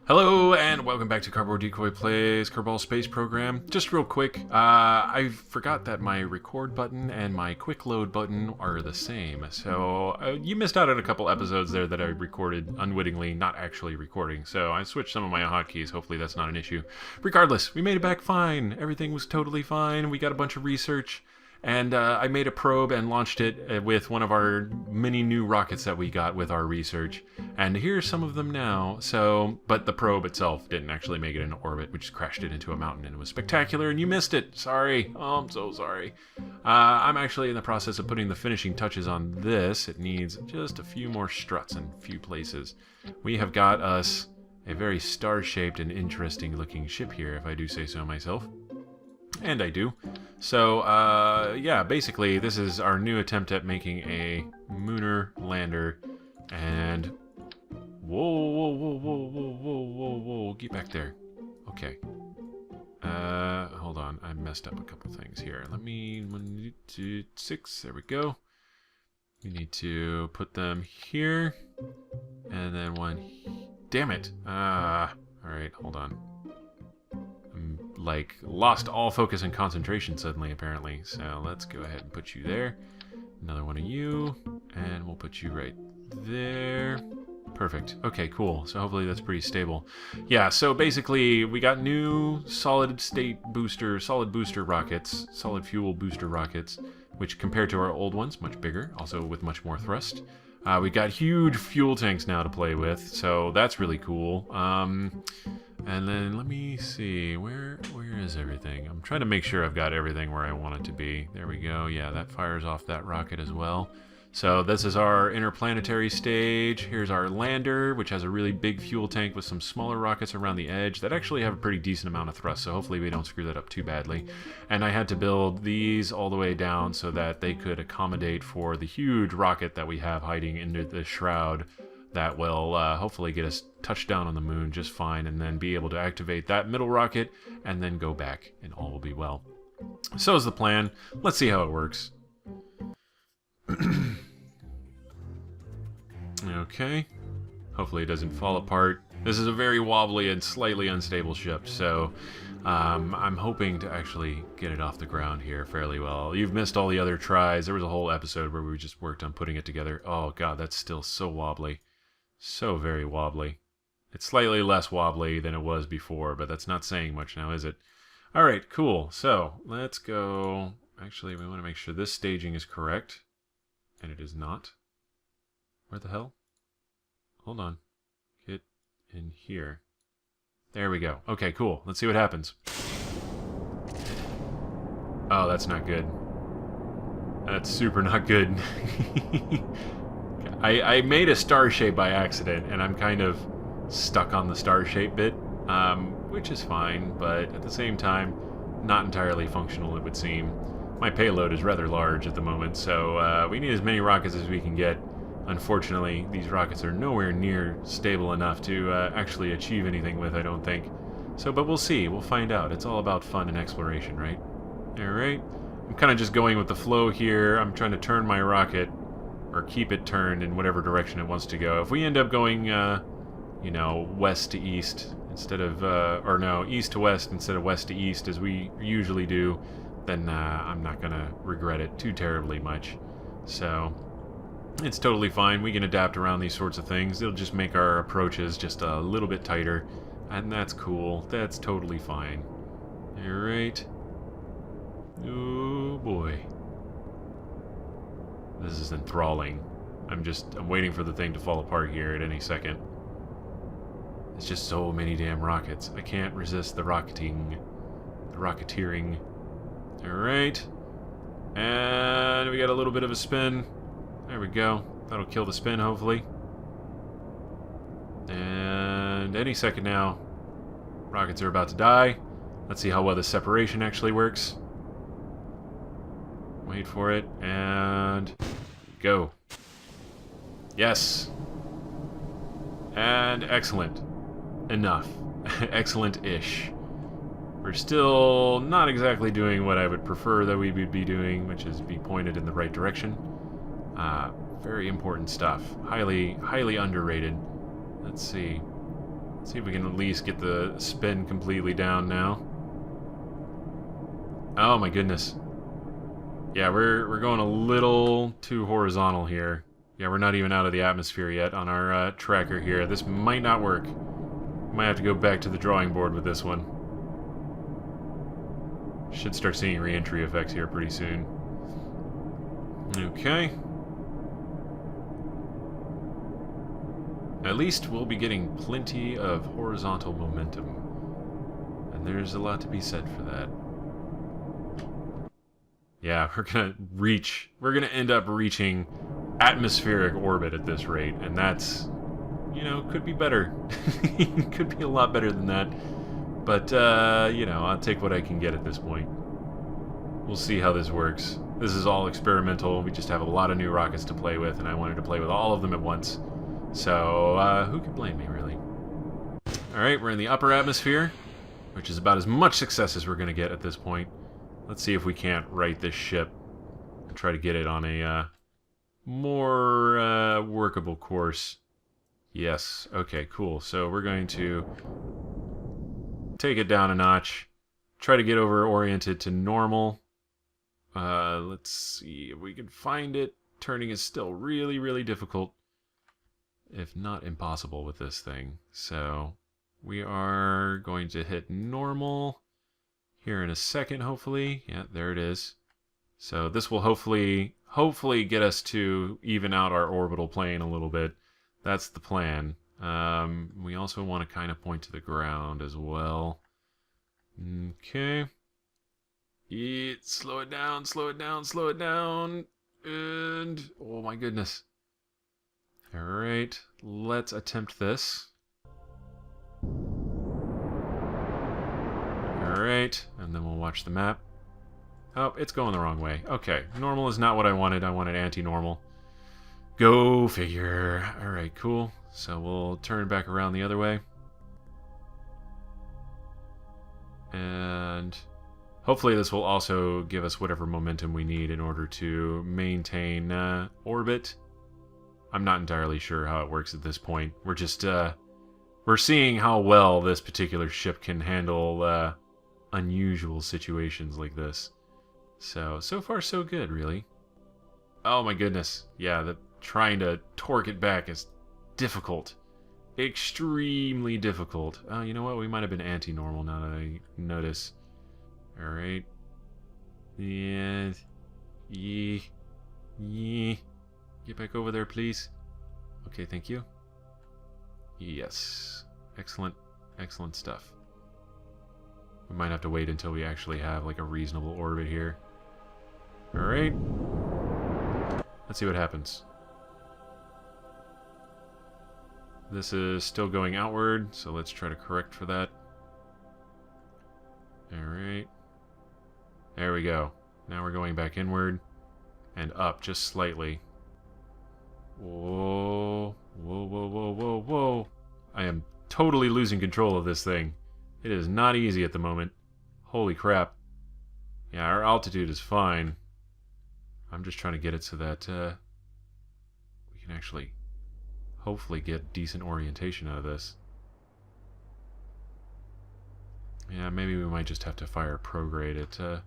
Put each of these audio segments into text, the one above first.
Hello and welcome back to Cardboard Decoy Plays Kerbal Space Program. Just real quick, I forgot that my record button and my quick load button are the same. So you missed out on a couple episodes there that I recorded unwittingly, not actually recording. So I switched some of my hotkeys. Hopefully that's not an issue. Regardless, we made it back fine. Everything was totally fine. We got a bunch of research. And I made a probe and launched it with one of our many new rockets that we got with our research. And here's some of them now. But the probe itself didn't actually make it into orbit. We just crashed it into a mountain and it was spectacular and you missed it. Sorry. Oh, I'm so sorry. I'm actually in the process of putting the finishing touches on this. It needs just a few more struts in a few places. We have got us a very star-shaped and interesting looking ship here, if I do say so myself. And I do. So, yeah, basically, this is our new attempt at making a Mooner lander. And... Whoa, whoa, whoa, whoa, whoa, whoa, whoa, whoa, get back there. Okay. Hold on, I messed up a couple things here. Let me... 1, 2, 6, there we go. We need to put them here. And then one... Damn it! Alright, hold on. Like, lost all focus and concentration suddenly, apparently. So let's go ahead and put you there. Another one of you. And we'll put you right there. Perfect. Okay, cool. So hopefully that's pretty stable. Yeah, so basically we got new solid booster rockets, solid fuel booster rockets, which compared to our old ones, much bigger, also with much more thrust. We got huge fuel tanks now to play with, so that's really cool. And then let me see, where is everything? I'm trying to make sure I've got everything where I want it to be. There we go. Yeah, that fires off that rocket as well. So this is our interplanetary stage. Here's our lander, which has a really big fuel tank with some smaller rockets around the edge that actually have a pretty decent amount of thrust, so hopefully we don't screw that up too badly. And I had to build these all the way down so that they could accommodate for the huge rocket that we have hiding into the shroud that will hopefully get us touched down on the moon just fine, and then be able to activate that middle rocket and then go back and all will be well. So is the plan. Let's see how it works. Okay. Hopefully it doesn't fall apart. This is a very wobbly and slightly unstable ship, so I'm hoping to actually get it off the ground here fairly well. You've missed all the other tries. There was a whole episode where we just worked on putting it together. Oh god, that's still so wobbly. So very wobbly. It's slightly less wobbly than it was before, but that's not saying much now, is it? Alright, cool. So, let's go... Actually, we want to make sure this staging is correct. And it is not. Where the hell? Hold on. Get in here. There we go. Okay, cool. Let's see what happens. Oh, that's not good. That's super not good. I made a star shape by accident, and I'm kind of stuck on the star shape bit, which is fine, but at the same time, not entirely functional, it would seem. My payload is rather large at the moment, so we need as many rockets as we can get. Unfortunately, these rockets are nowhere near stable enough to actually achieve anything with, I don't think. So, but we'll see. We'll find out. It's all about fun and exploration, right? Alright. I'm kind of just going with the flow here. I'm trying to turn my rocket, or keep it turned in whatever direction it wants to go. If we end up going, you know, west to east instead of, or no, east to west instead of west to east as we usually do, then I'm not going to regret it too terribly much. So, it's totally fine. We can adapt around these sorts of things. It'll just make our approaches just a little bit tighter, and that's cool. That's totally fine. Alright. Oh boy. This is enthralling. I'm waiting for the thing to fall apart here at any second. It's just so many damn rockets. I can't resist the rocketing. The rocketeering. Alright. And we got a little bit of a spin. There we go. That'll kill the spin, hopefully. And any second now, rockets are about to die. Let's see how well the separation actually works. Wait for it, and go. Yes. And excellent. Enough. Excellent-ish. We're still not exactly doing what I would prefer that we would be doing, which is be pointed in the right direction. Very important stuff. Highly, highly underrated. Let's see. See if we can at least get the spin completely down now. Oh my goodness. Yeah, we're going a little too horizontal here. Yeah, we're not even out of the atmosphere yet on our tracker here. This might not work. Might have to go back to the drawing board with this one. Should start seeing re-entry effects here pretty soon. Okay. At least we'll be getting plenty of horizontal momentum. And there's a lot to be said for that. Yeah, we're gonna end up reaching atmospheric orbit at this rate, and that's, you know, could be better. Could be a lot better than that. But, you know, I'll take what I can get at this point. We'll see how this works. This is all experimental. We just have a lot of new rockets to play with, and I wanted to play with all of them at once. So, who could blame me, really? Alright, we're in the upper atmosphere, which is about as much success as we're going to get at this point. Let's see if we can't right this ship and try to get it on a more workable course. Yes, okay, cool. So we're going to take it down a notch, try to get over-oriented to normal. Let's see if we can find it. Turning is still really, really difficult, if not impossible with this thing. So we are going to hit normal here in a second, hopefully. Yeah, there it is. So this will hopefully get us to even out our orbital plane a little bit. That's the plan. We also want to kind of point to the ground as well. Okay. Slow it down, slow it down, slow it down. And, oh my goodness. Alright, let's attempt this. Alright, and then we'll watch the map. Oh, it's going the wrong way. Okay, normal is not what I wanted. I wanted anti-normal. Go figure. Alright, cool. So we'll turn back around the other way. And hopefully this will also give us whatever momentum we need in order to maintain orbit. I'm not entirely sure how it works at this point. We're just, we're seeing how well this particular ship can handle unusual situations like this. So far so good, really. Oh my goodness. Yeah, trying to torque it back is difficult. Extremely difficult. Oh, you know what? We might have been anti-normal now that I notice. Alright. Yeah. Yeah. Get back over there, please. Okay, thank you. Yes. Excellent. Excellent stuff. We might have to wait until we actually have like a reasonable orbit here. Alright. Let's see what happens. This is still going outward, so let's try to correct for that. Alright. There we go. Now we're going back inward and up just slightly. Whoa. Whoa, whoa, whoa, whoa, whoa. I am totally losing control of this thing. It is not easy at the moment. Holy crap. Yeah, our altitude is fine. I'm just trying to get it so that we can actually hopefully get decent orientation out of this. Yeah, maybe we might just have to fire prograde at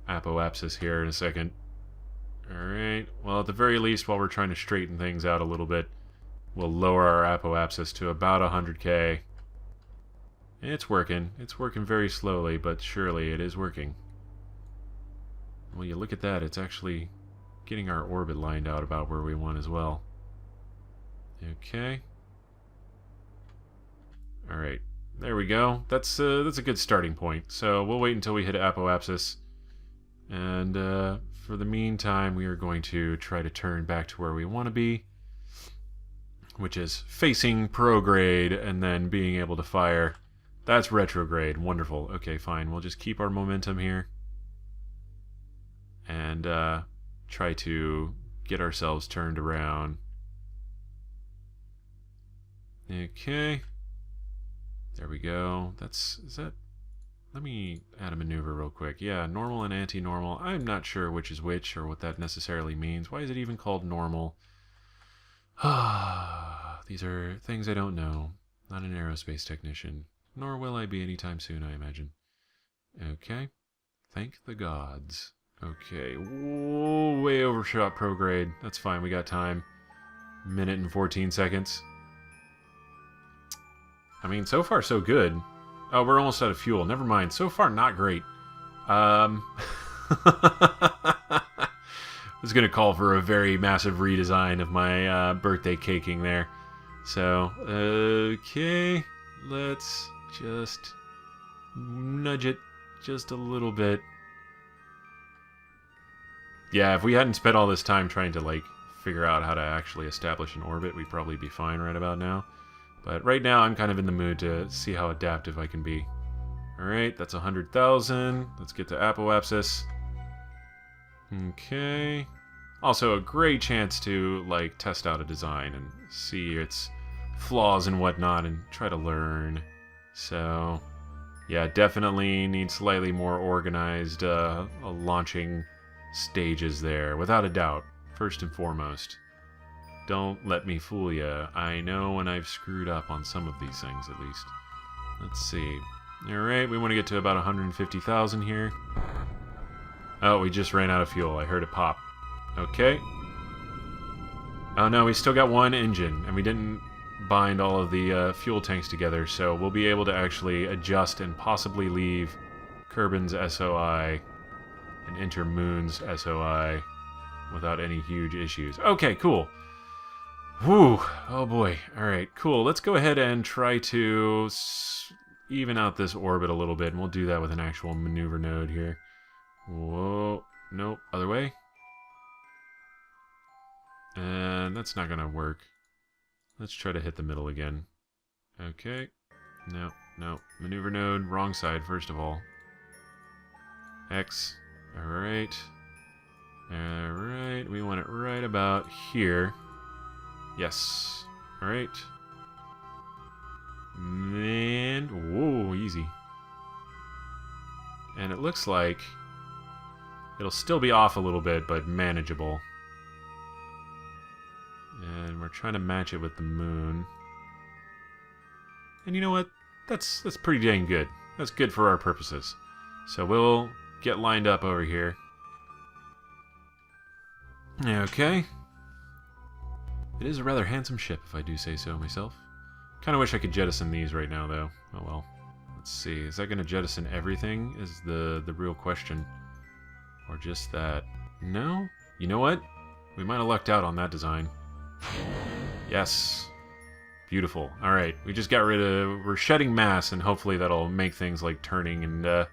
apoapsis here in a second. Alright, well at the very least while we're trying to straighten things out a little bit, we'll lower our apoapsis to about 100k. It's working. It's working very slowly, but surely it is working. Well, you look at that, it's actually getting our orbit lined out about where we want as well. Okay. Alright, there we go. That's a good starting point. So we'll wait until we hit apoapsis. And for the meantime, we are going to try to turn back to where we want to be, which is facing prograde and then being able to fire. That's retrograde. Wonderful. Okay, fine. We'll just keep our momentum here and try to get ourselves turned around. Okay. There we go. Is that... Let me add a maneuver real quick. Yeah, normal and anti-normal. I'm not sure which is which or what that necessarily means. Why is it even called normal? The these are things I don't know. Not an aerospace technician. Nor will I be anytime soon, I imagine. Okay. Thank the gods. Okay. Whoa, way overshot prograde. That's fine, we got time. Minute and 14 seconds. I mean, so far so good. Oh, we're almost out of fuel. Never mind. So far, not great. I was going to call for a very massive redesign of my birthday caking there. So, okay. Let's just nudge it just a little bit. Yeah, if we hadn't spent all this time trying to, like, figure out how to actually establish an orbit, we'd probably be fine right about now. But right now, I'm kind of in the mood to see how adaptive I can be. Alright, that's 100,000. Let's get to apoapsis. Okay. Also, a great chance to, like, test out a design and see its flaws and whatnot and try to learn. So, yeah, definitely need slightly more organized launching stages there, without a doubt, first and foremost. Don't let me fool ya. I know when I've screwed up on some of these things, at least. Let's see. Alright, we want to get to about 150,000 here. Oh, we just ran out of fuel. I heard it pop. Okay. Oh no, we still got one engine, and we didn't bind all of the fuel tanks together, so we'll be able to actually adjust and possibly leave Kerbin's SOI and enter Moon's SOI without any huge issues. Okay, cool. Whew. Oh boy. Alright, cool. Let's go ahead and try to even out this orbit a little bit, and we'll do that with an actual maneuver node here. Whoa. Nope. Other way. And that's not gonna work. Let's try to hit the middle again. Okay. No, no. Maneuver node, wrong side, first of all. X. Alright. Alright. We want it right about here. Yes. Alright. And... whoa, easy. And it looks like it'll still be off a little bit, but manageable. And we're trying to match it with the moon. And you know what? That's pretty dang good. That's good for our purposes. So we'll get lined up over here. Okay. It is a rather handsome ship, if I do say so myself. Kind of wish I could jettison these right now, though. Oh well. Let's see. Is that going to jettison everything? Is the real question. Or just that? No? You know what? We might have lucked out on that design. Yes. Beautiful. Alright. We just got rid of... we're shedding mass, and hopefully that'll make things like turning and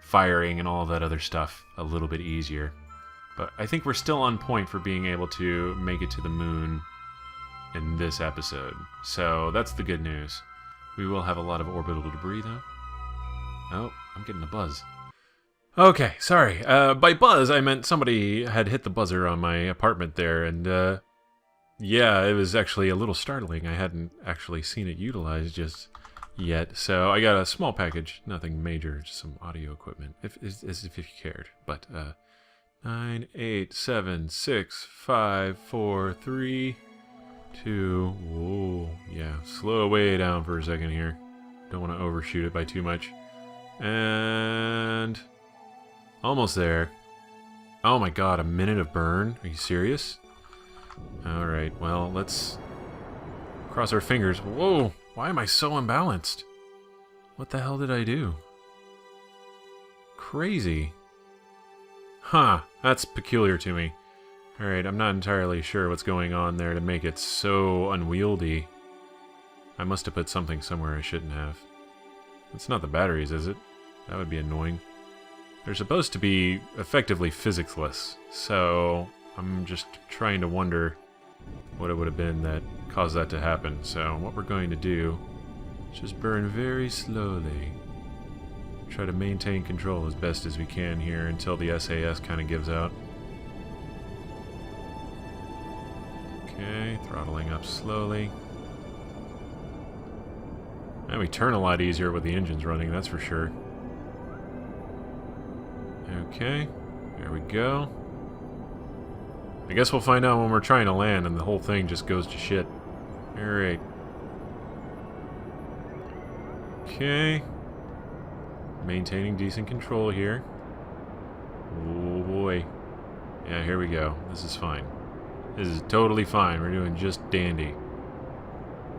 firing and all that other stuff a little bit easier. But I think we're still on point for being able to make it to the moon in this episode. So that's the good news. We will have a lot of orbital debris, though. Oh, I'm getting a buzz. Okay, sorry. By buzz, I meant somebody had hit the buzzer on my apartment there, and yeah, it was actually a little startling. I hadn't actually seen it utilized just yet. So I got a small package, nothing major, just some audio equipment, as if you cared. But 9, 8, 7, 6, 5, 4, 3, 2. Whoa, yeah, slow way down for a second here. Don't want to overshoot it by too much. And almost there. Oh my god, a minute of burn? Are you serious? Alright, well, let's cross our fingers. Whoa, why am I so unbalanced? What the hell did I do? Crazy. Huh, that's peculiar to me. Alright, I'm not entirely sure what's going on there to make it so unwieldy. I must have put something somewhere I shouldn't have. It's not the batteries, is it? That would be annoying. They're supposed to be effectively physicsless, so I'm just trying to wonder what it would have been that caused that to happen. So what we're going to do is just burn very slowly. Try to maintain control as best as we can here until the SAS kind of gives out. Okay, throttling up slowly. And we turn a lot easier with the engines running, that's for sure. Okay, there we go. I guess we'll find out when we're trying to land and the whole thing just goes to shit. Alright. Okay. Maintaining decent control here. Oh boy. Yeah, here we go. This is fine. This is totally fine. We're doing just dandy.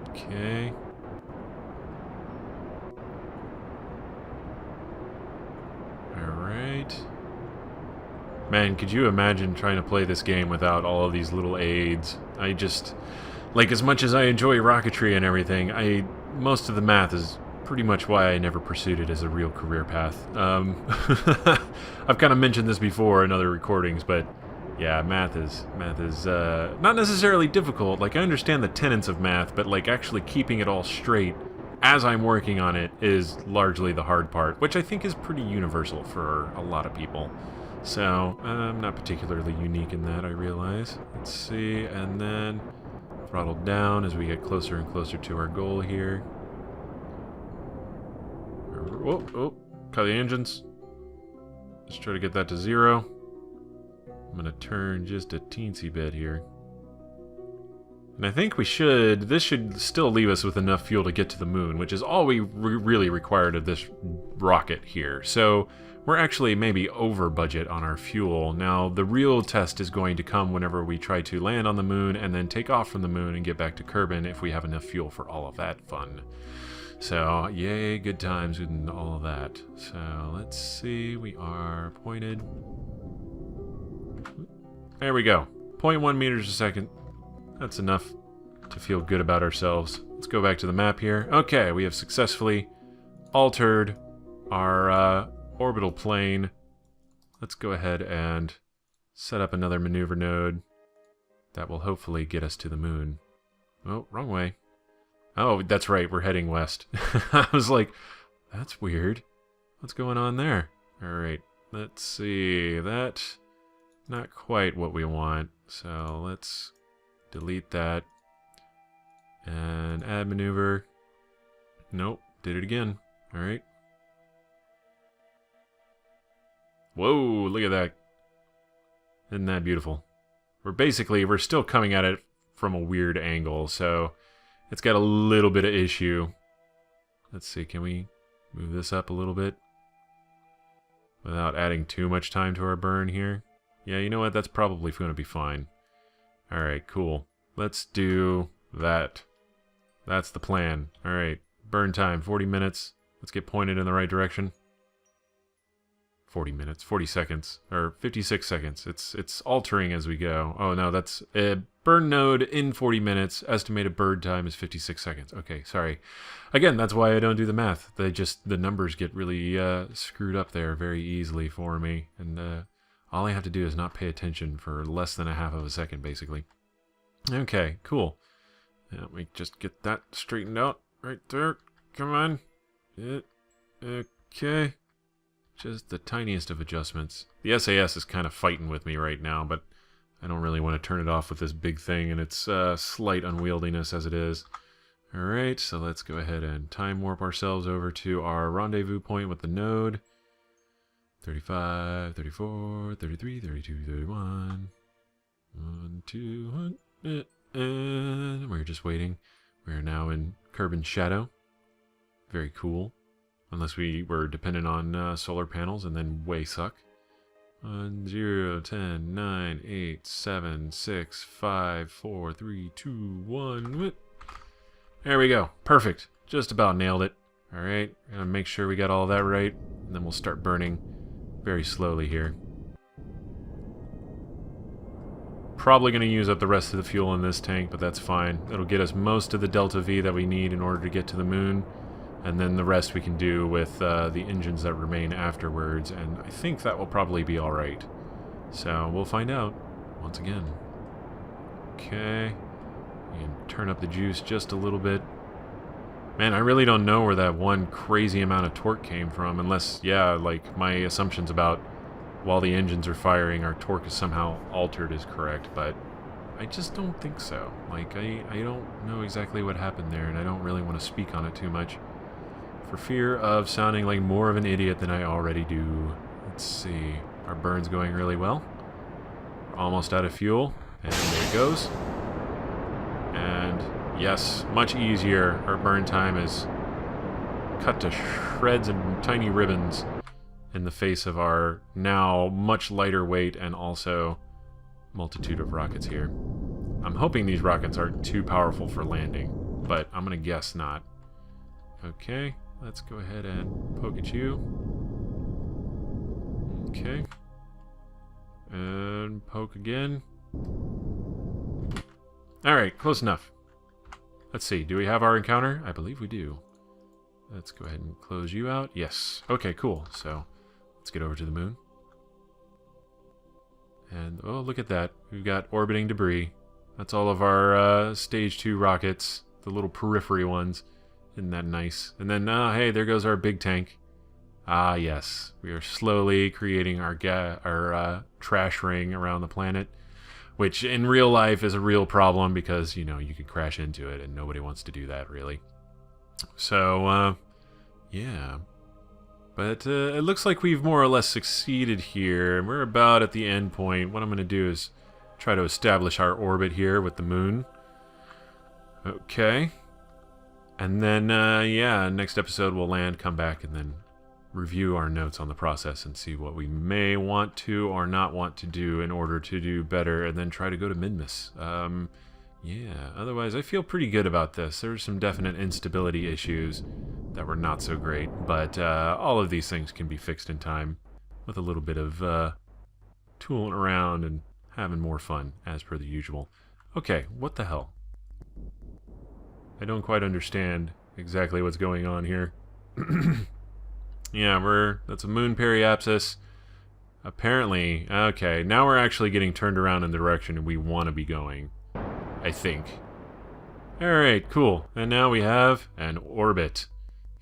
Okay. Alright. Man, could you imagine trying to play this game without all of these little aids? I just... Like, as much as I enjoy rocketry and everything, most of the math is pretty much why I never pursued it as a real career path. I've kind of mentioned this before in other recordings, but yeah, math is not necessarily difficult. Like, I understand the tenets of math, but like actually keeping it all straight as I'm working on it is largely the hard part, which I think is pretty universal for a lot of people. So, I'm not particularly unique in that, I realize. Let's see, and then throttle down as we get closer and closer to our goal here. Oh, cut the engines. Let's try to get that to 0. I'm gonna turn just a teensy bit here. And I think this should still leave us with enough fuel to get to the moon, which is all we really required of this rocket here. So we're actually maybe over budget on our fuel. Now, the real test is going to come whenever we try to land on the moon and then take off from the moon and get back to Kerbin if we have enough fuel for all of that fun. So, yay, good times and all of that. So, let's see, we are pointed. There we go. 0.1 meters a second. That's enough to feel good about ourselves. Let's go back to the map here. Okay, we have successfully altered our orbital plane. Let's go ahead and set up another maneuver node that will hopefully get us to the moon. Oh, wrong way. Oh, that's right, we're heading west. I was like, that's weird. What's going on there? Alright, let's see. That's not quite what we want. So let's delete that. And add maneuver. Nope, did it again. Alright. Whoa, look at that. Isn't that beautiful? We're still coming at it from a weird angle, so it's got a little bit of issue. Let's see, can we move this up a little bit without adding too much time to our burn here? Yeah, you know what? That's probably going to be fine. Alright, cool. Let's do that. That's the plan. Alright, burn time, 40 minutes. Let's get pointed in the right direction. 40 minutes, 40 seconds, or 56 seconds. It's altering as we go. Oh no, that's a burn node in 40 minutes. Estimated burn time is 56 seconds. Okay, sorry. Again, that's why I don't do the math. The numbers get really screwed up there very easily for me. And all I have to do is not pay attention for less than a half of a second, basically. Okay, cool. Let me just get that straightened out right there. Come on. Okay. Just the tiniest of adjustments. The SAS is kind of fighting with me right now, but I don't really want to turn it off with this big thing and its slight unwieldiness as it is. Alright, so let's go ahead and time warp ourselves over to our rendezvous point with the node. 35, 34, 33, 32, 31. 1, 2, 1. And we're just waiting. We're now in Kerbin Shadow. Very cool. Unless we were dependent on solar panels and then way suck. 1, 0, 10, 9, 8, 7, 6, 5, 4, 3, 2, 1. There we go. Perfect. Just about nailed it. Alright, gonna make sure we got all that right. And then we'll start burning very slowly here. Probably going to use up the rest of the fuel in this tank, but that's fine. It'll get us most of the Delta V that we need in order to get to the moon. And then the rest we can do with the engines that remain afterwards, and I think that will probably be alright. So, we'll find out, once again. Okay. We can turn up the juice just a little bit. Man, I really don't know where that one crazy amount of torque came from, unless, yeah, like, my assumptions about while the engines are firing, our torque is somehow altered is correct, but I just don't think so. Like, I don't know exactly what happened there, and I don't really want to speak on it too much, for fear of sounding like more of an idiot than I already do. Let's see. Our burn's going really well. We're almost out of fuel. And there it goes. And Yes, much easier. Our burn time is cut to shreds and tiny ribbons in the face of our now much lighter weight and also multitude of rockets here. I'm hoping these rockets aren't too powerful for landing, but I'm gonna guess not. Okay, let's go ahead and poke at you. Okay. And poke again. Alright, close enough. Let's see, do we have our encounter? I believe we do. Let's go ahead and close you out. Yes. Okay, cool. So, let's get over to the moon. And, oh, look at that. We've got orbiting debris. That's all of our Stage 2 rockets. The little periphery ones. Isn't that nice? And then, hey, there goes our big tank. Ah, yes. We are slowly creating our trash ring around the planet. Which, in real life, is a real problem because, you know, you could crash into it and nobody wants to do that, really. So, yeah. But it looks like we've more or less succeeded here. We're about at the end point. What I'm going to do is try to establish our orbit here with the moon. Okay. And then, yeah, next episode we'll land, come back, and then review our notes on the process and see what we may want to or not want to do in order to do better, and then try to go to Minmus. Yeah, otherwise I feel pretty good about this. There's some definite instability issues that were not so great, but all of these things can be fixed in time with a little bit of tooling around and having more fun, as per the usual. Okay, what the hell? I don't quite understand exactly what's going on here. Yeah, that's a moon periapsis. Apparently, okay, now we're actually getting turned around in the direction we want to be going. I think. Alright, cool. And now we have an orbit.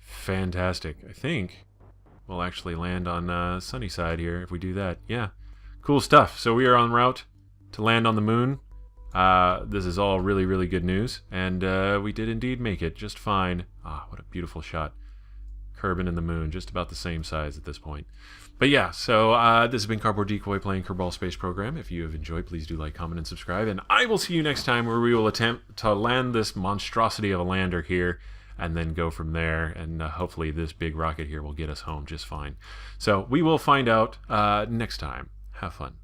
Fantastic. I think we'll actually land on sunny side here if we do that. Yeah. Cool stuff. So we are en route to land on the moon. This is all really, really good news. And we did indeed make it just fine. Ah, what a beautiful shot. Kerbin and the moon, just about the same size at this point. But yeah, so this has been Cardboard Decoy playing Kerbal Space Program. If you have enjoyed, please do like, comment, and subscribe. And I will see you next time where we will attempt to land this monstrosity of a lander here and then go from there. And hopefully this big rocket here will get us home just fine. So we will find out next time. Have fun.